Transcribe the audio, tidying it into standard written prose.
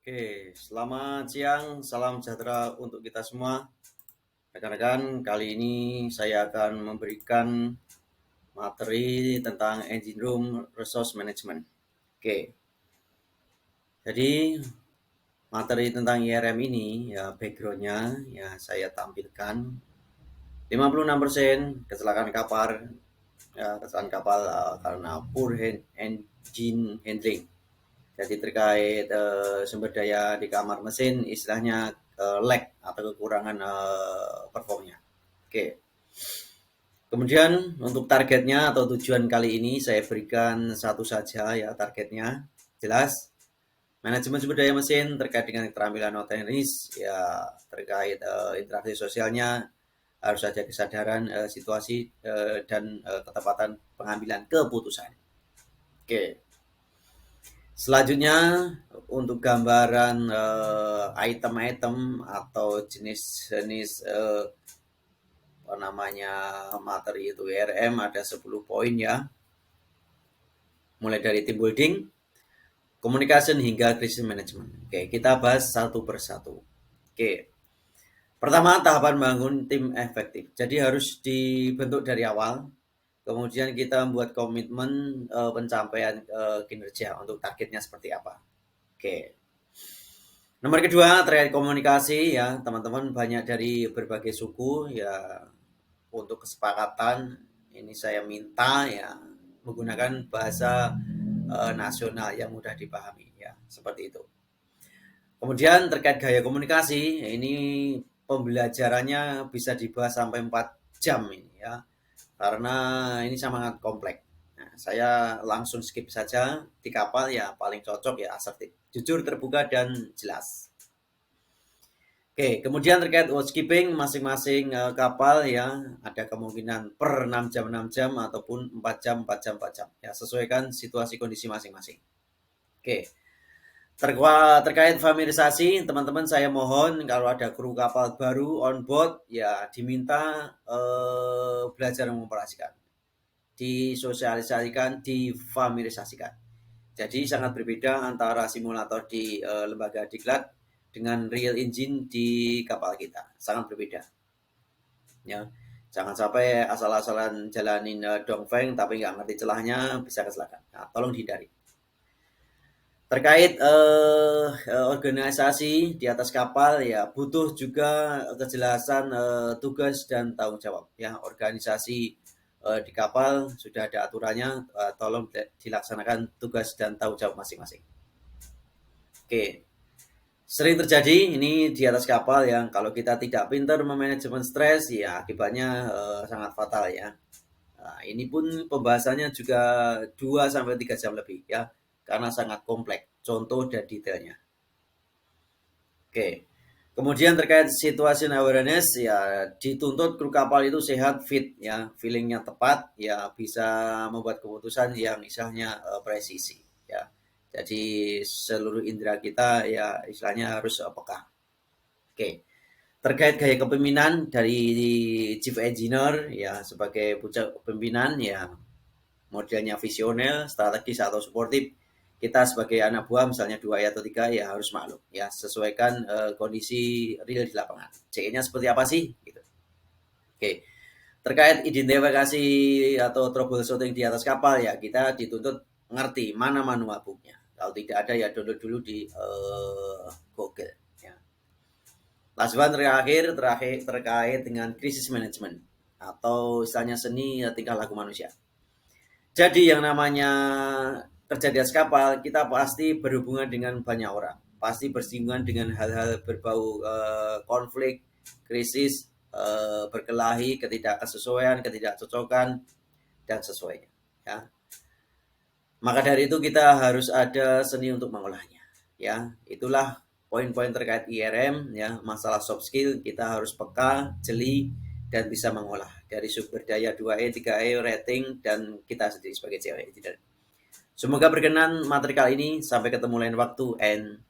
Oke, selamat siang, salam sejahtera untuk kita semua. Rekan-rekan, kali ini saya akan memberikan materi tentang Engine Room Resource Management. Oke, jadi materi tentang IRM ini, ya background-nya, ya saya tampilkan. 56% kecelakaan kapal, karena poor engine handling. Jadi terkait sumber daya di kamar mesin, istilahnya lag atau kekurangan performnya. Oke. Kemudian untuk targetnya atau tujuan kali ini saya berikan satu saja ya targetnya. Jelas. Manajemen sumber daya mesin terkait dengan keterampilan otomatis, ya terkait interaksi sosialnya, harus ada kesadaran situasi dan ketepatan pengambilan keputusan. Oke. Selanjutnya untuk gambaran item-item atau jenis-jenis materi itu IRM ada 10 poin ya. Mulai dari team building, communication hingga crisis management. Oke, kita bahas satu persatu. Oke. Pertama, tahapan bangun tim efektif. Jadi harus dibentuk dari awal. Kemudian kita membuat komitmen pencapaian kinerja untuk targetnya seperti apa. Oke. Nomor kedua, terkait komunikasi ya, teman-teman banyak dari berbagai suku ya, untuk kesepakatan ini saya minta ya menggunakan bahasa nasional yang mudah dipahami ya, seperti itu. Kemudian terkait gaya komunikasi, ini pembelajarannya bisa dibahas sampai 4 jam ini ya, karena ini sangat kompleks. Nah, saya langsung skip saja. Di kapal ya paling cocok ya asertif, jujur, terbuka, dan jelas. Oke, kemudian terkait watchkeeping, masing-masing kapal ya ada kemungkinan per 6 jam ataupun 4 jam, 4 jam, 4 jam. Ya, sesuaikan situasi kondisi masing-masing. Oke. Terkait familiarisasi, teman-teman saya mohon kalau ada kru kapal baru on board ya diminta belajar mengoperasikan, disosialisasikan, difamiliarisasikan. Jadi sangat berbeda antara simulator di lembaga diklat dengan real engine di kapal kita. Sangat berbeda. Ya. Jangan sampai asal-asalan jalanin dongfeng tapi nggak ngerti celahnya, bisa kecelakaan. Nah, tolong dihindari. Terkait organisasi di atas kapal ya butuh juga kejelasan tugas dan tanggung jawab ya. Organisasi di kapal sudah ada aturannya, tolong dilaksanakan tugas dan tanggung jawab masing-masing. Oke. Sering terjadi ini di atas kapal yang kalau kita tidak pintar memanajemen stres ya akibatnya sangat fatal ya. Nah, ini pun pembahasannya juga 2 sampai 3 jam lebih ya karena sangat kompleks contoh dan detailnya. Oke. Kemudian terkait situation awareness ya dituntut kru kapal itu sehat, fit ya, feelingnya tepat ya, bisa membuat keputusan yang istilahnya presisi ya. Jadi seluruh indera kita ya istilahnya harus peka. Oke. Terkait gaya kepemimpinan dari chief engineer ya sebagai puncak pimpinan ya, modelnya visioner, strategis atau suportif. Kita sebagai anak buah misalnya 2 atau 3 ya harus maklum ya, sesuaikan kondisi real di lapangan. CE-nya seperti apa sih gitu. Oke. Terkait identifikasi atau troubleshooting di atas kapal ya kita dituntut ngerti mana manual booknya. Kalau tidak ada ya download dulu di Google ya. Last one terakhir terkait dengan krisis manajemen atau istilahnya seni tingkah laku manusia. Jadi yang namanya kerja di atas kapal, kita pasti berhubungan dengan banyak orang. Pasti bersinggungan dengan hal-hal berbau konflik, krisis, berkelahi, ketidaksesuaian, ketidakcocokan, dan sesuainya. Ya. Maka dari itu kita harus ada seni untuk mengolahnya. Ya, itulah poin-poin terkait IRM. Ya, masalah soft skill kita harus peka, jeli, dan bisa mengolah dari sumber daya 2E, 3E, rating, dan kita sendiri sebagai cewek. Semoga berkenan materi kali ini. Sampai ketemu lain waktu and